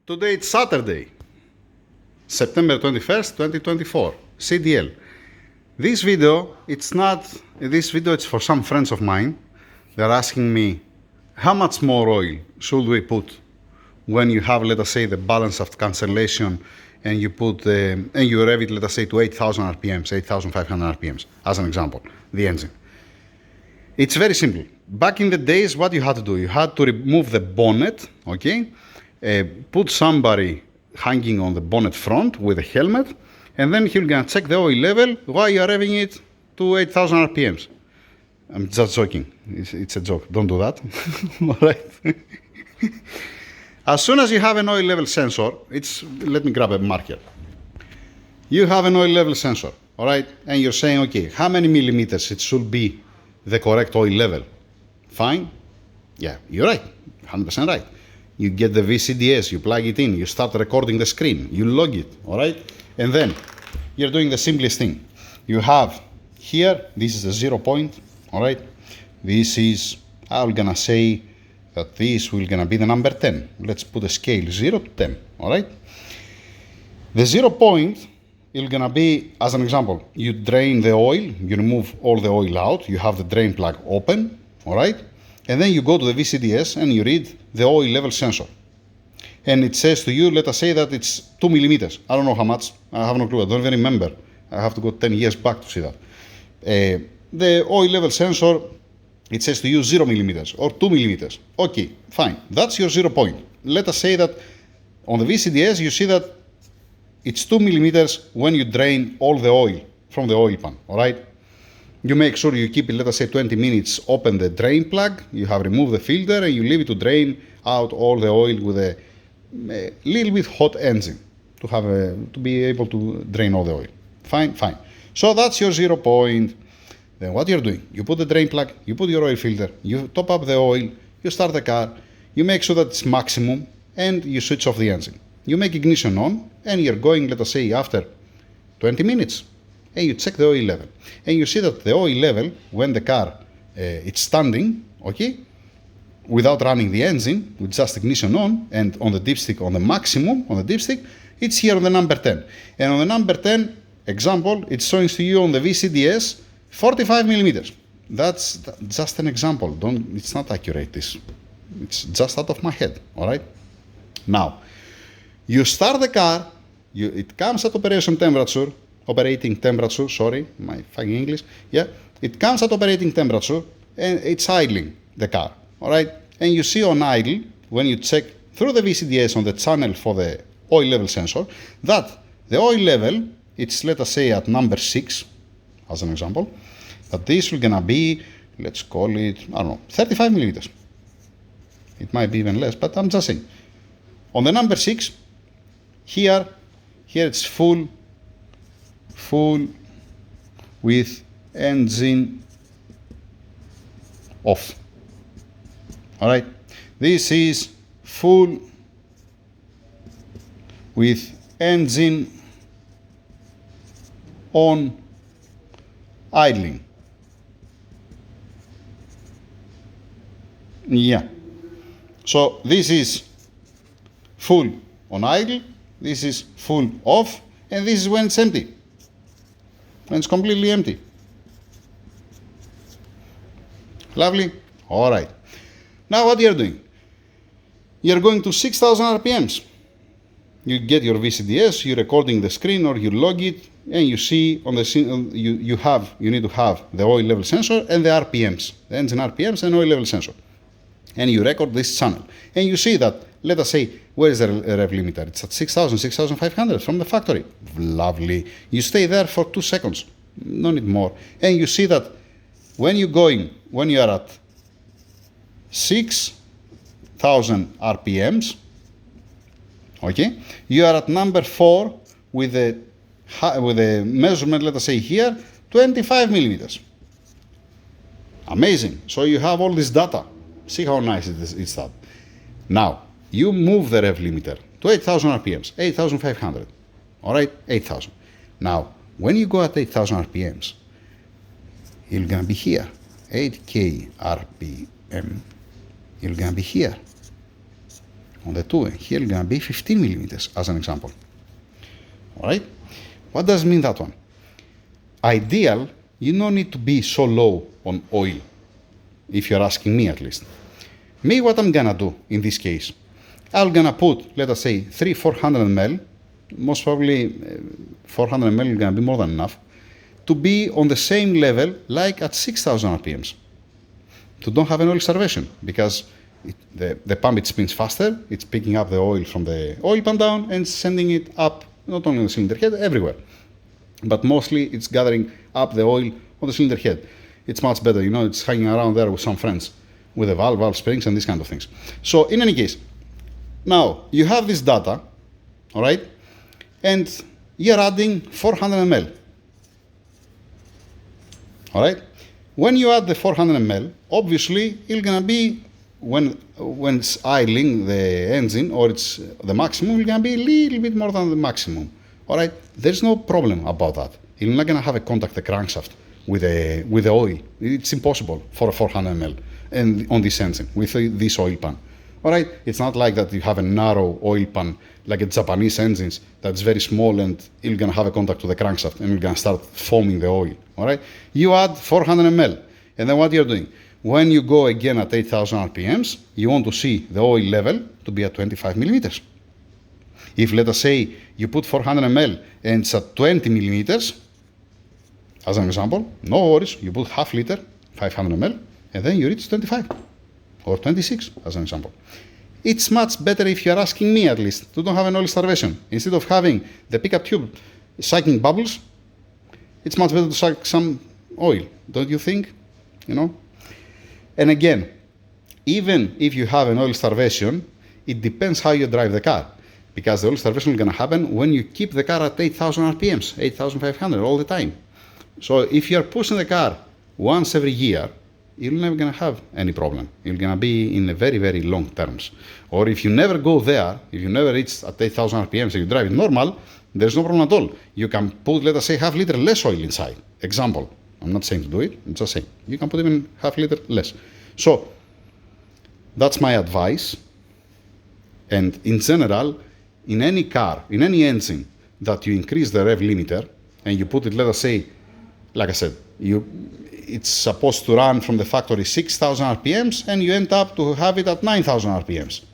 Today it's Saturday, September 21st, 2024, CDL. This video, it's for some friends of mine. They're asking me, how much more oil should we put when you have, let us say, the balance of cancellation and you put and you rev it, let us say, to 8,000 RPMs, 8,500 RPMs, as an example, the engine. It's very simple. Back in the days, what you had to do, you had to remove the bonnet, okay? Put somebody hanging on the bonnet front with a helmet, and then he's gonna check the oil level while you're revving it to 8,000 RPMs. I'm just joking. It's a joke. Don't do that. All right. As soon as you have an oil level sensor, let me grab a marker. You have an oil level sensor, all right? And you're saying, okay, how many millimeters it should be the correct oil level? Fine. Yeah, you're right. 100% right. You get the VCDS, you plug it in, you start recording the screen, you log it, all right? And then you're doing the simplest thing. You have here, this is the 0 point, all right? This is, I'm gonna say that this will gonna be the number 10. Let's put a scale 0 to 10, all right? The 0 point is gonna be, as an example, you drain the oil, you remove all the oil out, you have the drain plug open, all right? And then you go to the VCDS and you read the oil level sensor. And it says to you, let us say that it's 2 millimeters. I don't know how much, I have no clue, I don't even remember. I have to go 10 years back to see that. The oil level sensor, it says to you 0 millimeters or 2 millimeters. Okay, fine, that's your 0 point. Let us say that on the VCDS you see that it's 2 millimeters when you drain all the oil from the oil pan, all right? You make sure you keep it, let us say, 20 minutes, open the drain plug, you have removed the filter, and you leave it to drain out all the oil with a little bit hot engine to be able to drain all the oil. Fine, fine. So that's your 0 point. Then what you're doing, you put the drain plug, you put your oil filter, you top up the oil, you start the car, you make sure that it's maximum, and you switch off the engine. You make ignition on, and you're going, let us say, after 20 minutes. And you check the oil level, and you see that the oil level, when the car it's standing, okay, without running the engine, with just ignition on, and on the dipstick, on the maximum, on the dipstick, it's here on the number 10. And on the number 10 example, it's showing to you on the VCDS 45 millimeters. That's just an example. It's not accurate, this. It's just out of my head, all right? Now, you start the car, it comes at operating temperature, sorry, my fucking English, yeah, it comes at operating temperature and it's idling the car, all right? And you see on idle, when you check through the VCDS on the channel for the oil level sensor, that the oil level, it's, let us say, at number 6, as an example, that this will gonna be, let's call it, I don't know, 35 millimeters. It might be even less, but I'm just saying. On the number 6, here it's full with engine off. All right, this is full with engine on idling. Yeah, so this is full on idle, this is full off, and this is when it's empty. When it's completely empty. Lovely. All right. Now what you're doing? You're going to 6,000 RPMs. You get your VCDS, you're recording the screen or you log it, and you see on the you need to have the oil level sensor and the RPMs, the engine RPMs and oil level sensor. And you record this channel. And you see that, let us say, where is the rev limiter? It's at 6,000, 6,500 from the factory. Lovely. You stay there for 2 seconds. No need more. And you see that when you are at 6,000 RPMs, okay, you are at number 4 with a measurement, let us say here, 25 millimeters. Amazing. So you have all this data. See how nice it's that. Now, you move the rev limiter to 8,000 RPMs, 8,500, all right, 8,000. Now, when you go at 8,000 RPMs, you're gonna be here, 8K RPM, you're gonna be here, on the 2, and here it's gonna be 15 millimeters as an example. All right? What does it mean, that one? Ideal, you don't need to be so low on oil, if you're asking me at least. Me, what I'm gonna do in this case, I'm gonna put, let us say, 400 ml, most probably 400 ml is gonna be more than enough, to be on the same level like at 6,000 RPMs. To don't have an oil starvation, because the pump, it spins faster, it's picking up the oil from the oil pan down and sending it up, not only on the cylinder head, everywhere. But mostly it's gathering up the oil on the cylinder head. It's much better, you know, it's hanging around there with some friends, with the valve springs and these kind of things. So in any case, now you have this data, all right, and you're adding 400 ml. All right? When you add the 400 ml, obviously it's gonna be, when it's idling the engine, or it's the maximum, it's gonna be a little bit more than the maximum. All right? There's no problem about that. You're not gonna have a contact the crankshaft with the oil. It's impossible for a 400 ml and on this engine with this oil pan. All right? It's not like that you have a narrow oil pan like a Japanese engines that's very small and you're gonna have a contact to the crankshaft and you're gonna start foaming the oil. All right? You add 400 ml, and then what you're doing? When you go again at 8,000 RPMs, you want to see the oil level to be at 25 millimeters. If, let us say, you put 400 ml and it's at 20 millimeters, as an example, no worries, you put half liter, 500 ml, and then you reach 25 or 26, as an example. It's much better, if you're asking me at least, to don't have an oil starvation. Instead of having the pickup tube sucking bubbles, it's much better to suck some oil, don't you think? You know? And again, even if you have an oil starvation, it depends how you drive the car. Because the oil starvation is going to happen when you keep the car at 8,000 RPMs, 8,500 all the time. So if you're pushing the car once every year, you're never going to have any problem. You're going to be in a very, very long terms. Or if you never go there, if you never reach at 8,000 RPMs and you drive it normal, there's no problem at all. You can put, let us say, half liter less oil inside. Example. I'm not saying to do it, I'm just saying. You can put even half liter less. So that's my advice. And in general, in any car, in any engine that you increase the rev limiter and you put it, let us say, like I said, it's supposed to run from the factory 6,000 RPMs and you end up to have it at 9,000 RPMs.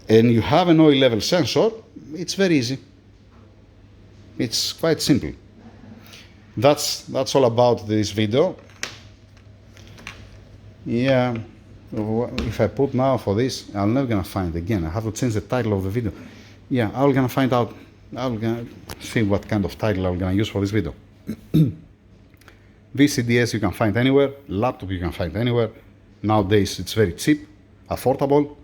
And you have an oil level sensor, it's very easy. It's quite simple. That's all about this video. Yeah, if I put now for this, I'm never gonna find it again. I have to change the title of the video. Yeah, I'm gonna find out, I'm gonna see what kind of title I'm gonna use for this video. VCDS you can find anywhere, laptop you can find anywhere. Nowadays it's very cheap, affordable.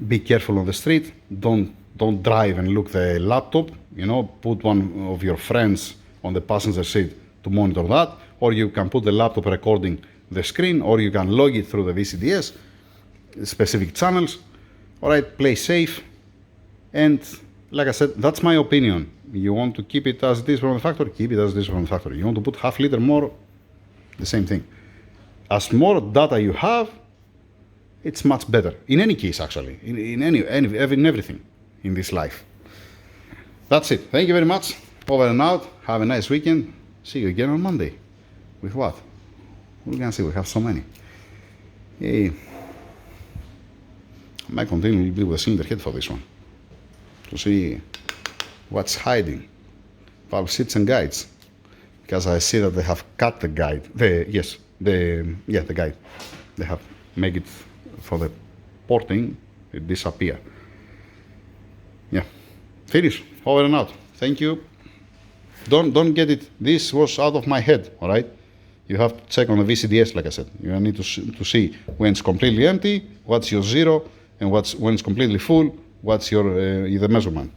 Be careful on the street. Don't drive and look the laptop. You know, put one of your friends on the passenger seat to monitor that, or you can put the laptop recording the screen, or you can log it through the VCDS, specific channels. All right, play safe. And like I said, that's my opinion. You want to keep it as it is from the factory, keep it as it is from the factory. You want to put half liter more, the same thing. As more data you have, it's much better. In any case, actually, in everything in this life. That's it. Thank you very much. Over and out. Have a nice weekend. See you again on Monday. With what? We're gonna see. We have so many. Hey. I might continue with a cylinder head for this one to see what's hiding. Valve seats and guides, because I see that they have cut the guide. The guide. They have make it for the porting. It disappear. Yeah. Finish. Over and out. Thank you. Don't get it. This was out of my head. All right. You have to check on the VCDS, like I said. You need to see when it's completely empty, what's your zero, and when it's completely full, what's your the measurement.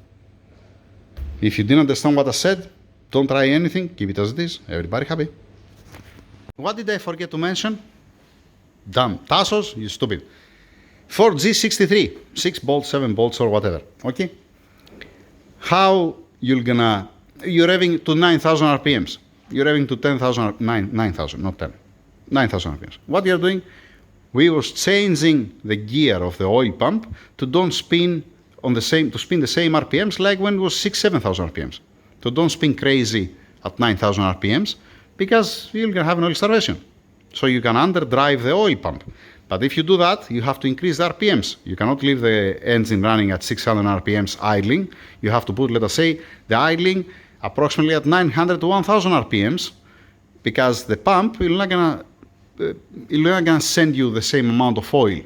If you didn't understand what I said, don't try anything. Keep it as it is. Everybody happy. What did I forget to mention? Damn, Tassos, you stupid. 4G63, 6 bolts, 7 bolts, or whatever. Okay. How you're revving to 9,000 RPMs. You're revving to 10,000, 9,000, not 10. 9,000 RPMs. What you're doing, we was changing the gear of the oil pump to spin the same RPMs like when it was 6,000-7,000 RPMs. So don't spin crazy at 9,000 RPMs because you're gonna have an oil starvation. So you can underdrive the oil pump. But if you do that, you have to increase the RPMs. You cannot leave the engine running at 600 RPMs idling. You have to put, let us say, the idling approximately at 900 to 1,000 RPMs, because the pump is not gonna send you the same amount of oil.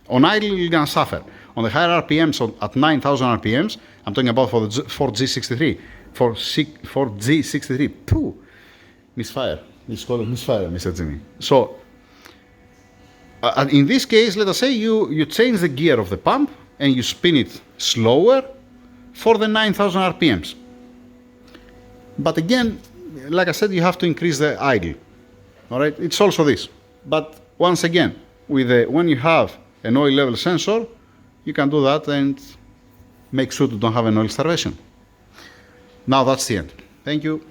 On idle you're gonna suffer. On the higher RPMs, at 9,000 RPMs, I'm talking about for the 4G63, 4G63. Pooh, misfire. It's called misfire, Mr. Jimmy. So, in this case, let us say you change the gear of the pump and you spin it slower for the 9,000 RPMs. But again, like I said, you have to increase the idle. All right, it's also this. But once again, when you have an oil level sensor, you can do that and make sure to don't have an oil starvation. Now that's the end. Thank you.